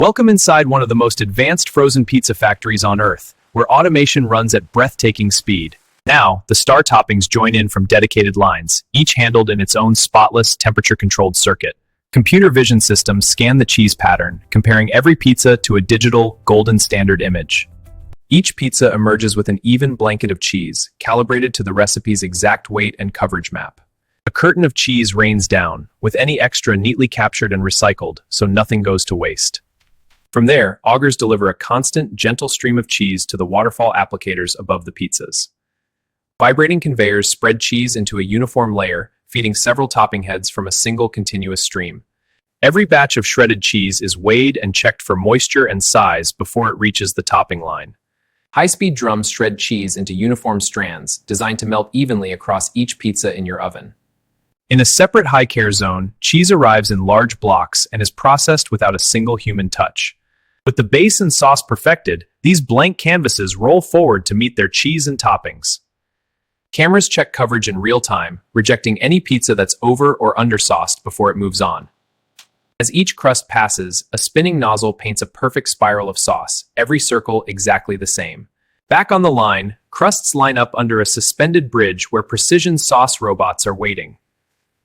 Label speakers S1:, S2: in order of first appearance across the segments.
S1: Welcome inside one of the most advanced frozen pizza factories on Earth, where automation runs at breathtaking speed. Now, the star toppings join in from dedicated lines, each handled in its own spotless, temperature-controlled circuit. Computer vision systems scan the cheese pattern, comparing every pizza to a digital, golden standard image. Each pizza emerges with an even blanket of cheese, calibrated to the recipe's exact weight and coverage map. A curtain of cheese rains down, with any extra neatly captured and recycled, so nothing goes to waste. From there, augers deliver a constant, gentle stream of cheese to the waterfall applicators above the pizzas. Vibrating conveyors spread cheese into a uniform layer, feeding several topping heads from a single continuous stream. Every batch of shredded cheese is weighed and checked for moisture and size before it reaches the topping line. High-speed drums shred cheese into uniform strands, designed to melt evenly across each pizza in your oven. In a separate high-care zone, cheese arrives in large blocks and is processed without a single human touch. With the base and sauce perfected, these blank canvases roll forward to meet their cheese and toppings. Cameras check coverage in real time, rejecting any pizza that's over or undersauced before it moves on. As each crust passes, a spinning nozzle paints a perfect spiral of sauce, every circle exactly the same. Back on the line, crusts line up under a suspended bridge where precision sauce robots are waiting.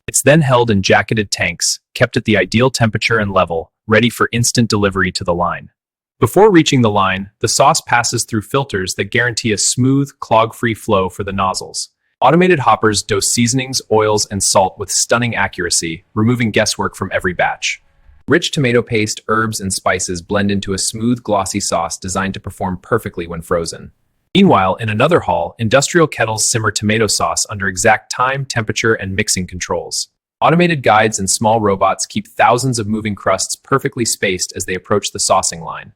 S1: It's then held in jacketed tanks, kept at the ideal temperature and level, ready for instant delivery to the line. Before reaching the line, the sauce passes through filters that guarantee a smooth, clog-free flow for the nozzles. Automated hoppers dose seasonings, oils, and salt with stunning accuracy, removing guesswork from every batch. Rich tomato paste, herbs, and spices blend into a smooth, glossy sauce designed to perform perfectly when frozen. Meanwhile, in another hall, industrial kettles simmer tomato sauce under exact time, temperature, and mixing controls. Automated guides and small robots keep thousands of moving crusts perfectly spaced as they approach the saucing line.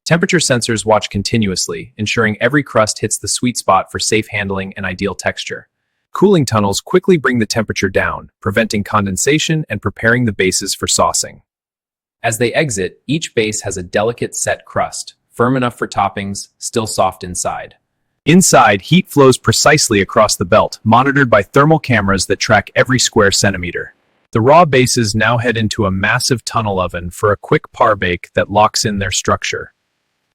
S1: Temperature sensors watch continuously, ensuring every crust hits the sweet spot for safe handling and ideal texture. Cooling tunnels quickly bring the temperature down, preventing condensation and preparing the bases for saucing. As they exit, each base has a delicate set crust, firm enough for toppings, still soft inside. Inside, heat flows precisely across the belt, monitored by thermal cameras that track every square centimeter. The raw bases now head into a massive tunnel oven for a quick par bake that locks in their structure.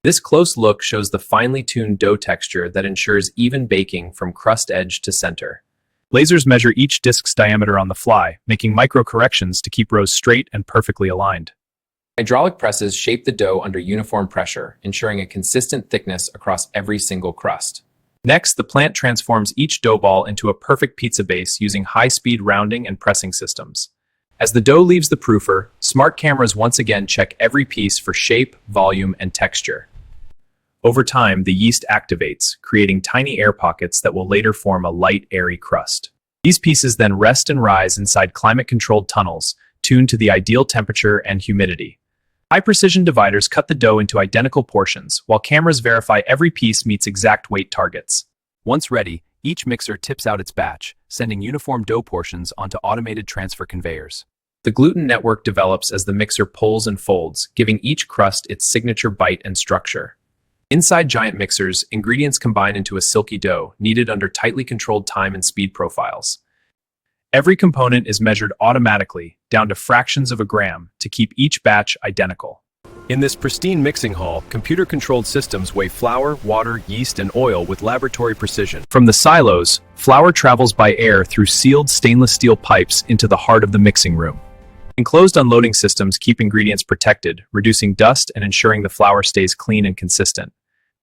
S1: This close look shows the finely tuned dough texture that ensures even baking from crust edge to center. Lasers measure each disc's diameter on the fly, making micro corrections to keep rows straight and perfectly aligned. Hydraulic presses shape the dough under uniform pressure, ensuring a consistent thickness across every single crust. Next, the plant transforms each dough ball into a perfect pizza base using high-speed rounding and pressing systems. As the dough leaves the proofer, smart cameras once again check every piece for shape, volume, and texture. Over time, the yeast activates, creating tiny air pockets that will later form a light, airy crust. These pieces then rest and rise inside climate-controlled tunnels, tuned to the ideal temperature and humidity. High-precision dividers cut the dough into identical portions, while cameras verify every piece meets exact weight targets. Once ready, each mixer tips out its batch, sending uniform dough portions onto automated transfer conveyors. The gluten network develops as the mixer pulls and folds, giving each crust its signature bite and structure. Inside giant mixers, ingredients combine into a silky dough, kneaded under tightly controlled time and speed profiles. Every component is measured automatically, down to fractions of a gram, to keep each batch identical. In this pristine mixing hall, computer-controlled systems weigh flour, water, yeast, and oil with laboratory precision. From the silos, flour travels by air through sealed stainless steel pipes into the heart of the mixing room. Enclosed unloading systems keep ingredients protected, reducing dust and ensuring the flour stays clean and consistent.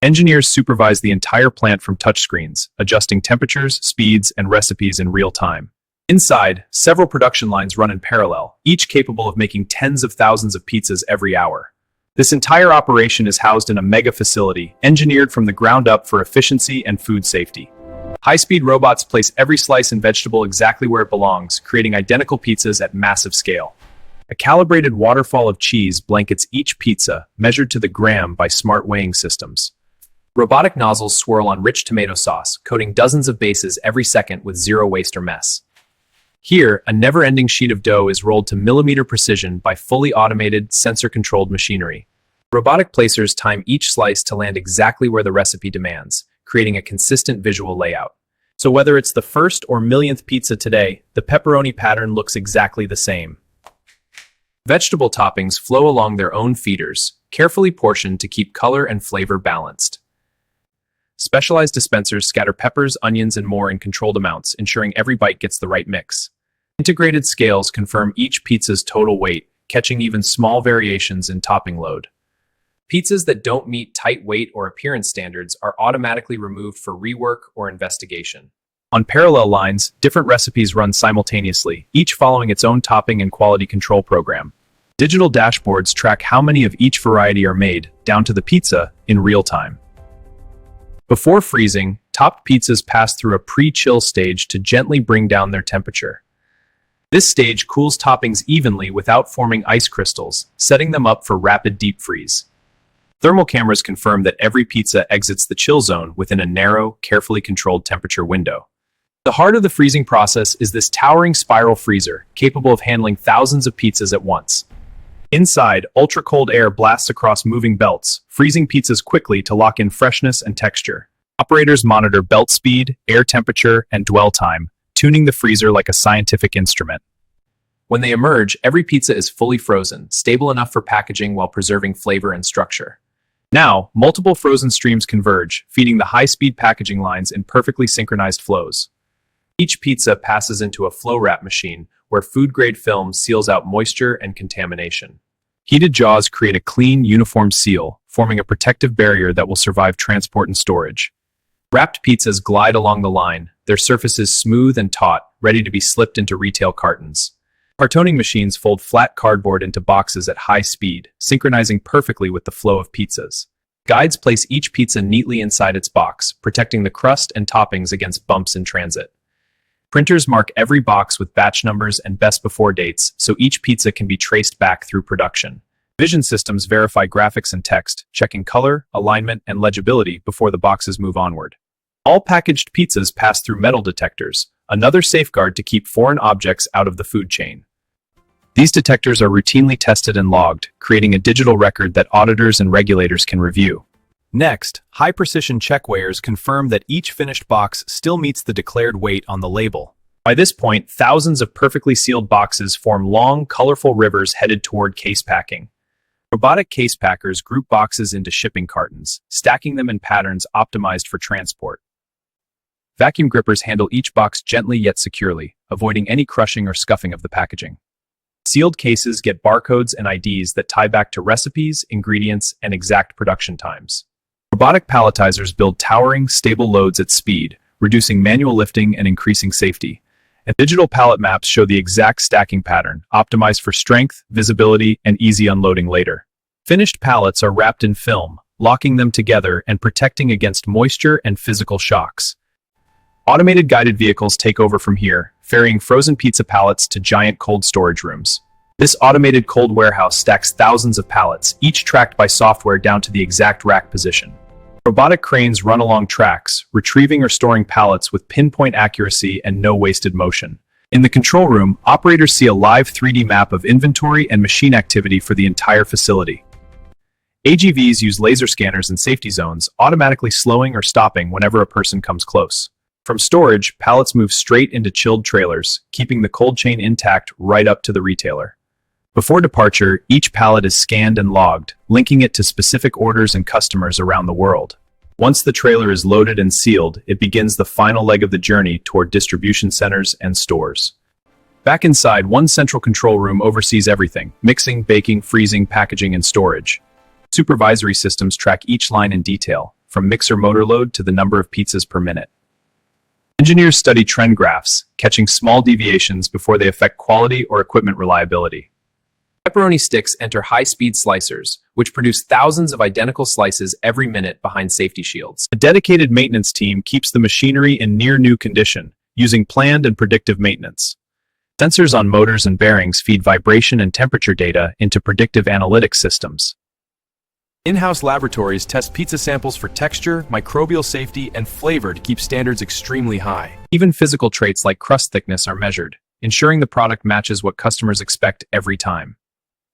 S1: Engineers supervise the entire plant from touchscreens, adjusting temperatures, speeds, and recipes in real time. Inside, several production lines run in parallel, each capable of making tens of thousands of pizzas every hour. This entire operation is housed in a mega facility, engineered from the ground up for efficiency and food safety. High-speed robots place every slice and vegetable exactly where it belongs, creating identical pizzas at massive scale. A calibrated waterfall of cheese blankets each pizza, measured to the gram by smart weighing systems. Robotic nozzles swirl on rich tomato sauce, coating dozens of bases every second with zero waste or mess. Here, a never-ending sheet of dough is rolled to millimeter precision by fully automated, sensor-controlled machinery. Robotic placers time each slice to land exactly where the recipe demands, creating a consistent visual layout. So whether it's the first or millionth pizza today, the pepperoni pattern looks exactly the same. Vegetable toppings flow along their own feeders, carefully portioned to keep color and flavor balanced. Specialized dispensers scatter peppers, onions, and more in controlled amounts, ensuring every bite gets the right mix. Integrated scales confirm each pizza's total weight, catching even small variations in topping load. Pizzas that don't meet tight weight or appearance standards are automatically removed for rework or investigation. On parallel lines, different recipes run simultaneously, each following its own topping and quality control program. Digital dashboards track how many of each variety are made, down to the pizza, in real time. Before freezing, topped pizzas pass through a pre-chill stage to gently bring down their temperature. This stage cools toppings evenly without forming ice crystals, setting them up for rapid deep freeze. Thermal cameras confirm that every pizza exits the chill zone within a narrow, carefully controlled temperature window. The heart of the freezing process is this towering spiral freezer, capable of handling thousands of pizzas at once. Inside, ultra-cold air blasts across moving belts, freezing pizzas quickly to lock in freshness and texture. Operators monitor belt speed, air temperature, and dwell time, tuning the freezer like a scientific instrument. When they emerge, every pizza is fully frozen, stable enough for packaging while preserving flavor and structure. Now, multiple frozen streams converge, feeding the high-speed packaging lines in perfectly synchronized flows. Each pizza passes into a flow wrap machine, where food-grade film seals out moisture and contamination. Heated jaws create a clean, uniform seal, forming a protective barrier that will survive transport and storage. Wrapped pizzas glide along the line, their surfaces smooth and taut, ready to be slipped into retail cartons. Cartoning machines fold flat cardboard into boxes at high speed, synchronizing perfectly with the flow of pizzas. Guides place each pizza neatly inside its box, protecting the crust and toppings against bumps in transit. Printers mark every box with batch numbers and best before dates, so each pizza can be traced back through production. Vision systems verify graphics and text, checking color, alignment, and legibility before the boxes move onward. All packaged pizzas pass through metal detectors, another safeguard to keep foreign objects out of the food chain. These detectors are routinely tested and logged, creating a digital record that auditors and regulators can review. Next, high-precision checkweighers confirm that each finished box still meets the declared weight on the label. By this point, thousands of perfectly sealed boxes form long, colorful rivers headed toward case packing. Robotic case packers group boxes into shipping cartons, stacking them in patterns optimized for transport. Vacuum grippers handle each box gently yet securely, avoiding any crushing or scuffing of the packaging. Sealed cases get barcodes and IDs that tie back to recipes, ingredients, and exact production times. Robotic palletizers build towering, stable loads at speed, reducing manual lifting and increasing safety. And digital pallet maps show the exact stacking pattern, optimized for strength, visibility, and easy unloading later. Finished pallets are wrapped in film, locking them together and protecting against moisture and physical shocks. Automated guided vehicles take over from here, ferrying frozen pizza pallets to giant cold storage rooms. This automated cold warehouse stacks thousands of pallets, each tracked by software down to the exact rack position. Robotic cranes run along tracks, retrieving or storing pallets with pinpoint accuracy and no wasted motion. In the control room, operators see a live 3D map of inventory and machine activity for the entire facility. AGVs use laser scanners in safety zones, automatically slowing or stopping whenever a person comes close. From storage, pallets move straight into chilled trailers, keeping the cold chain intact right up to the retailer. Before departure, each pallet is scanned and logged, linking it to specific orders and customers around the world. Once the trailer is loaded and sealed, it begins the final leg of the journey toward distribution centers and stores. Back inside, one central control room oversees everything: mixing, baking, freezing, packaging, and storage. Supervisory systems track each line in detail, from mixer motor load to the number of pizzas per minute. Engineers study trend graphs, catching small deviations before they affect quality or equipment reliability. Pepperoni sticks enter high-speed slicers, which produce thousands of identical slices every minute behind safety shields. A dedicated maintenance team keeps the machinery in near-new condition, using planned and predictive maintenance. Sensors on motors and bearings feed vibration and temperature data into predictive analytics systems. In-house laboratories test pizza samples for texture, microbial safety, and flavor to keep standards extremely high. Even physical traits like crust thickness are measured, ensuring the product matches what customers expect every time.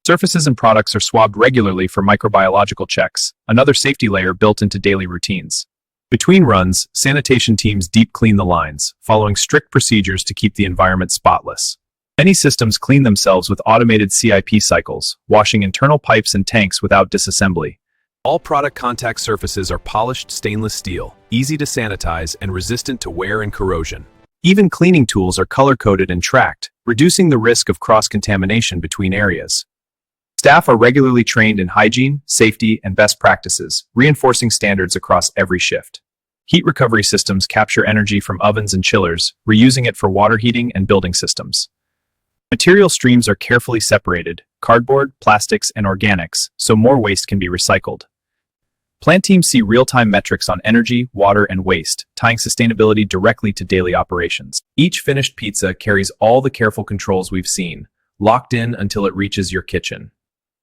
S1: Surfaces and products are swabbed regularly for microbiological checks, another safety layer built into daily routines. Between runs, sanitation teams deep clean the lines, following strict procedures to keep the environment spotless. Many systems clean themselves with automated CIP cycles, washing internal pipes and tanks without disassembly. All product contact surfaces are polished stainless steel, easy to sanitize and resistant to wear and corrosion. Even cleaning tools are color-coded and tracked, reducing the risk of cross-contamination between areas. Staff are regularly trained in hygiene, safety, and best practices, reinforcing standards across every shift. Heat recovery systems capture energy from ovens and chillers, reusing it for water heating and building systems. Material streams are carefully separated, cardboard, plastics, and organics, so more waste can be recycled. Plant teams see real-time metrics on energy, water, and waste, tying sustainability directly to daily operations. Each finished pizza carries all the careful controls we've seen, locked in until it reaches your kitchen.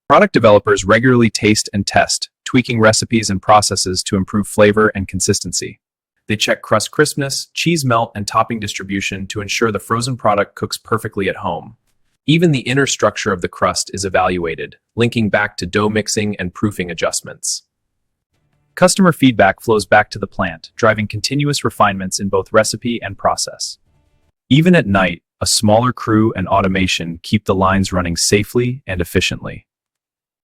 S1: Product developers regularly taste and test, tweaking recipes and processes to improve flavor and consistency. They check crust crispness, cheese melt, and topping distribution to ensure the frozen product cooks perfectly at home. Even the inner structure of the crust is evaluated, linking back to dough mixing and proofing adjustments. Customer feedback flows back to the plant, driving continuous refinements in both recipe and process. Even at night, a smaller crew and automation keep the lines running safely and efficiently.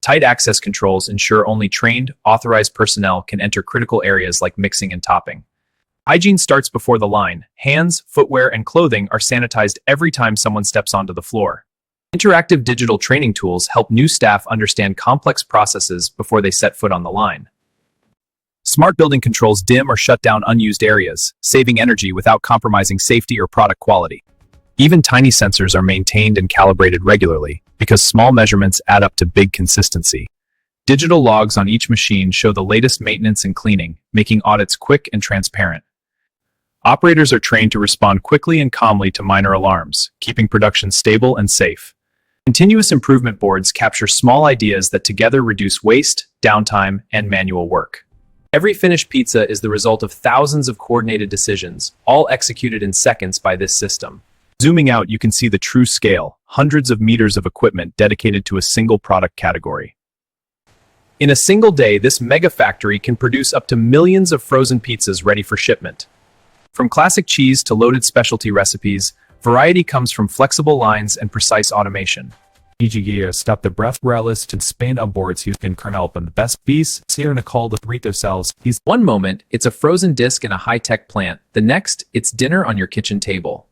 S1: Tight access controls ensure only trained, authorized personnel can enter critical areas like mixing and topping. Hygiene starts before the line. Hands, footwear, and clothing are sanitized every time someone steps onto the floor. Interactive digital training tools help new staff understand complex processes before they set foot on the line. Smart building controls dim or shut down unused areas, saving energy without compromising safety or product quality. Even tiny sensors are maintained and calibrated regularly, because small measurements add up to big consistency. Digital logs on each machine show the latest maintenance and cleaning, making audits quick and transparent. Operators are trained to respond quickly and calmly to minor alarms, keeping production stable and safe. Continuous improvement boards capture small ideas that together reduce waste, downtime, and manual work. Every finished pizza is the result of thousands of coordinated decisions, all executed in seconds by this system. Zooming out, you can see the true scale, hundreds of meters of equipment dedicated to a single product category. In a single day, this mega factory can produce up to millions of frozen pizzas ready for shipment. From classic cheese to loaded specialty recipes, variety comes from flexible lines and precise automation. Stop the breath realist and Spain on boards who can help on the best piece, Sierra Nicole the Rito cells. One moment, it's a frozen disc in a high-tech plant. The next, it's dinner on your kitchen table.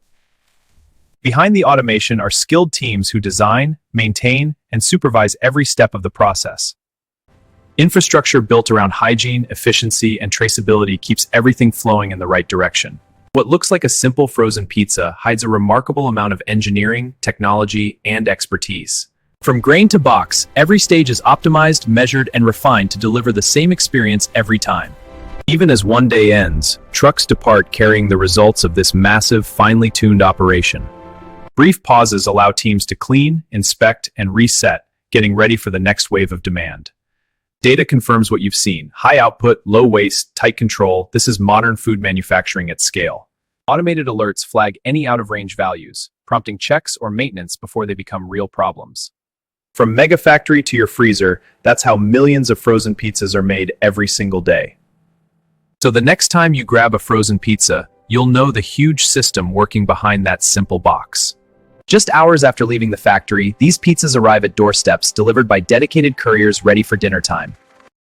S1: Behind the automation are skilled teams who design, maintain, and supervise every step of the process. Infrastructure built around hygiene, efficiency, and traceability keeps everything flowing in the right direction. What looks like a simple frozen pizza hides a remarkable amount of engineering, technology, and expertise. From grain to box, every stage is optimized, measured, and refined to deliver the same experience every time. Even as one day ends, trucks depart carrying the results of this massive, finely tuned operation. Brief pauses allow teams to clean, inspect, and reset, getting ready for the next wave of demand. Data confirms what you've seen. High output, low waste, tight control. This is modern food manufacturing at scale. Automated alerts flag any out-of-range values, prompting checks or maintenance before they become real problems. From mega factory to your freezer, that's how millions of frozen pizzas are made every single day. So the next time you grab a frozen pizza, you'll know the huge system working behind that simple box. Just hours after leaving the factory, these pizzas arrive at doorsteps delivered by dedicated couriers ready for dinner time.